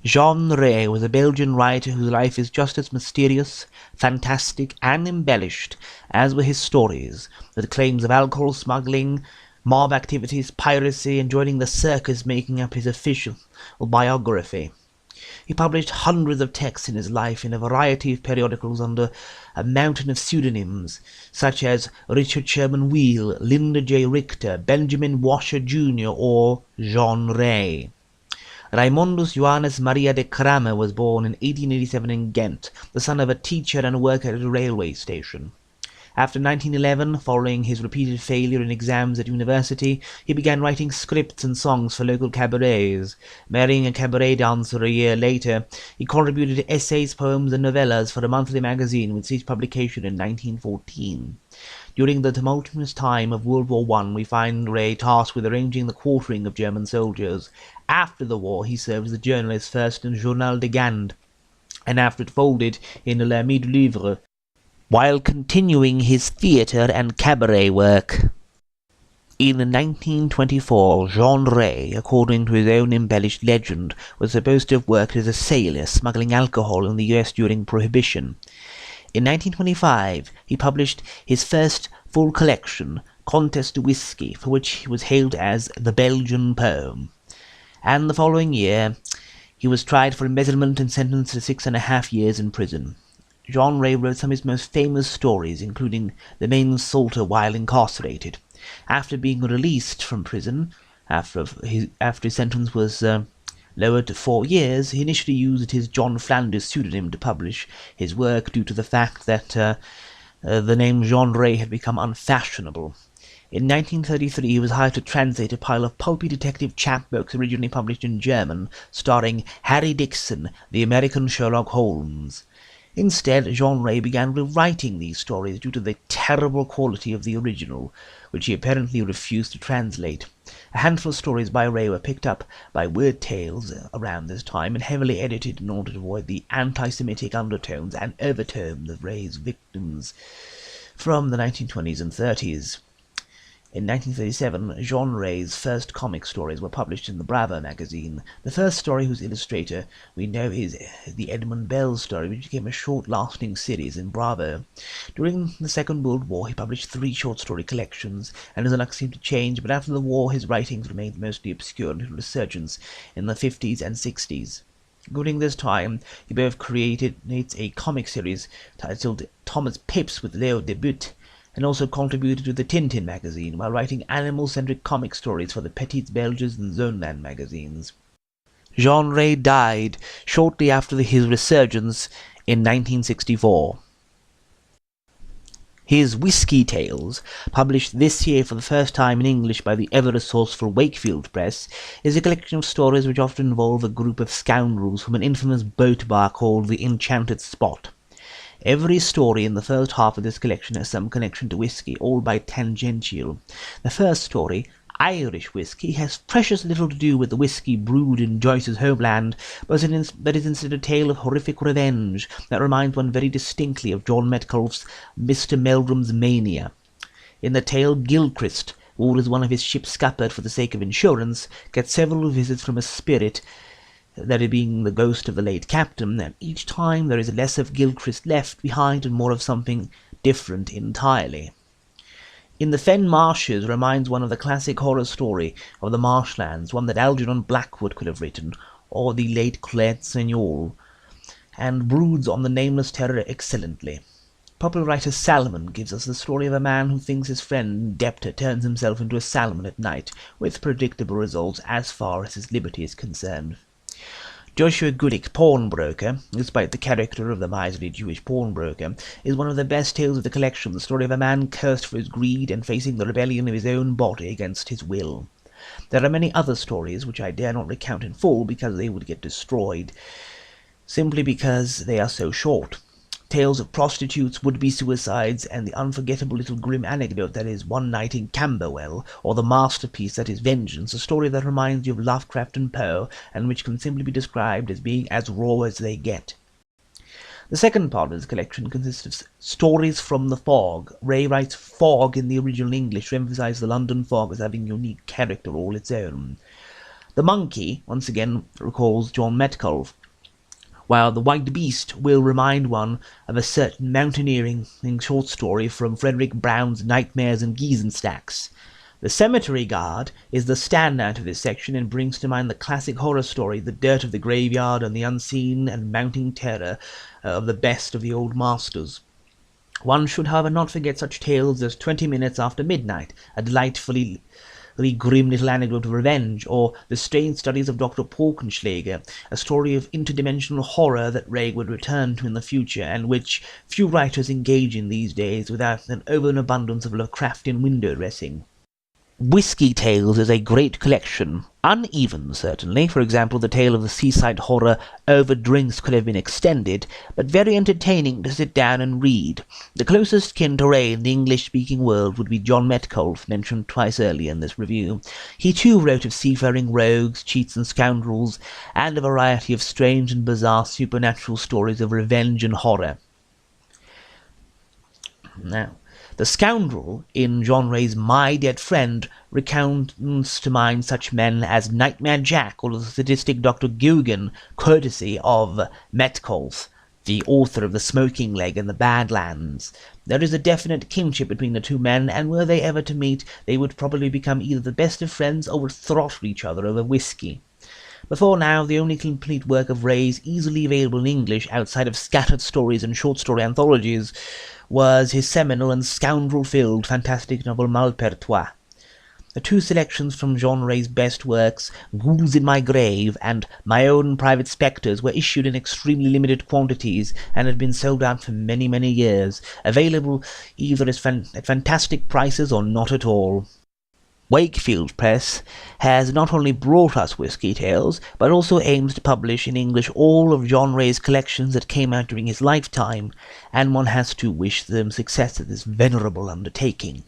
Jean Ray was a Belgian writer whose life is just as mysterious, fantastic, and embellished as were his stories, with claims of alcohol smuggling, mob activities, piracy, and joining the circus making up his official biography. He published hundreds of texts in his life in a variety of periodicals under a mountain of pseudonyms, such as Richard Sherman Wheel, Linda J. Richter, Benjamin Washer Jr., or Jean Ray. Raymundus Joannes de Kremer was born in 1887 in Ghent, the son of a teacher and a worker at a railway station. After 1911, following his repeated failure in exams at university, he began writing scripts and songs for local cabarets. Marrying a cabaret dancer a year later, he contributed essays, poems, and novellas for a monthly magazine which ceased publication in 1914. During the tumultuous time of World War I, we find Ray tasked with arranging the quartering of German soldiers. After the war, he served as a journalist first in Journal de Gand, and after it folded in L'Ami du Livre, while continuing his theatre and cabaret work. In 1924, Jean Ray, according to his own embellished legend, was supposed to have worked as a sailor smuggling alcohol in the US during Prohibition. In 1925, he published his first full collection, Contes du Whisky, for which he was hailed as the Belgian Poe. And the following year, he was tried for embezzlement and sentenced to 6.5 years in prison. Jean Ray wrote some of his most famous stories, including The Main Salter while incarcerated. After being released from prison, after his sentence was lowered to 4 years, he initially used his John Flanders pseudonym to publish his work due to the fact that the name Jean Ray had become unfashionable. In 1933, he was hired to translate a pile of pulpy detective chapbooks originally published in German, starring Harry Dixon, the American Sherlock Holmes. Instead, Jean Ray began rewriting these stories due to the terrible quality of the original, which he apparently refused to translate. A handful of stories by Ray were picked up by Weird Tales around this time and heavily edited in order to avoid the anti-Semitic undertones and overtones of Ray's victims from the 1920s and 30s. In 1937, Jean Ray's first comic stories were published in the Bravo magazine. The first story whose illustrator we know is the Edmund Bell story, which became a short-lasting series in Bravo. During the Second World War, he published 3 short story collections, and his luck seemed to change, but after the war his writings remained mostly obscure until a resurgence in the 50s and 60s. During this time, he both created a comic series titled Thomas Pips with Leo Debut, and also contributed to the Tintin magazine while writing animal-centric comic stories for the Petites Belges and Zoneland magazines. Jean Ray died shortly after his resurgence in 1964. His Whiskey Tales, published this year for the first time in English by the ever-resourceful Wakefield Press, is a collection of stories which often involve a group of scoundrels from an infamous boat bar called the Enchanted Spot. Every story in the first half of this collection has some connection to whiskey, all by tangential. The first story, Irish Whiskey, has precious little to do with the whiskey brewed in Joyce's homeland, but is instead a tale of horrific revenge that reminds one very distinctly of John Metcalfe's Mr. Meldrum's Mania. In the tale, Gilchrist, who as one of his ships scuppered for the sake of insurance, gets several visits from a spirit, that it being the ghost of the late captain, and each time there is less of Gilchrist left behind and more of something different entirely. In the Fen Marshes reminds one of the classic horror story of the marshlands, one that Algernon Blackwood could have written, or the late Claire Seigneul, and broods on the Nameless Terror excellently. Popular writer Salmon gives us the story of a man who thinks his friend Debtor turns himself into a salmon at night, with predictable results as far as his liberty is concerned. Joshua Goodick, Pawnbroker, despite the character of the miserly Jewish pawnbroker, is one of the best tales of the collection, the story of a man cursed for his greed and facing the rebellion of his own body against his will. There are many other stories which I dare not recount in full because they would get destroyed, simply because they are so short. Tales of prostitutes, would-be suicides, and the unforgettable little grim anecdote that is One Night in Camberwell, or the masterpiece that is Vengeance, a story that reminds you of Lovecraft and Poe, and which can simply be described as being as raw as they get. The second part of his collection consists of stories from the fog. Ray writes fog in the original English to emphasize the London fog as having a unique character all its own. The monkey, once again, recalls John Metcalfe, while the white beast will remind one of a certain mountaineering short story from Frederick Brown's Nightmares and Giesenstacks. The cemetery guard is the standout of this section and brings to mind the classic horror story, the dirt of the graveyard and the unseen and mounting terror of the best of the old masters. One should, however, not forget such tales as 20 Minutes After Midnight, a delightfully grim little anecdote of revenge, or The Strange Studies of Dr. Porkenschläger, a story of interdimensional horror that Ray would return to in the future, and which few writers engage in these days without an overabundance of Lovecraftian window dressing. Whisky Tales is a great collection. Uneven, certainly. For example, the tale of the seaside horror Over Drinks could have been extended, but very entertaining to sit down and read. The closest kin to Ray in the English-speaking world would be John Metcalfe, mentioned twice earlier in this review. He too wrote of seafaring rogues, cheats and scoundrels, and a variety of strange and bizarre supernatural stories of revenge and horror. Now, the scoundrel in John Ray's My Dead Friend recounts to mind such men as Nightmare Jack or the sadistic Dr. Guggen, courtesy of Metcalfe, the author of The Smoking Leg and The Badlands. There is a definite kinship between the two men, and were they ever to meet, they would probably become either the best of friends or would throttle each other over whiskey. Before now, the only complete work of Ray's easily available in English, outside of scattered stories and short story anthologies, was his seminal and scoundrel-filled fantastic novel Malpertois. The two selections from John Ray's best works, Ghouls in My Grave and My Own Private Spectres, were issued in extremely limited quantities and had been sold out for many, many years, available either at fantastic prices or not at all. Wakefield Press has not only brought us Whisky Tales, but also aims to publish in English all of John Ray's collections that came out during his lifetime, and one has to wish them success at this venerable undertaking.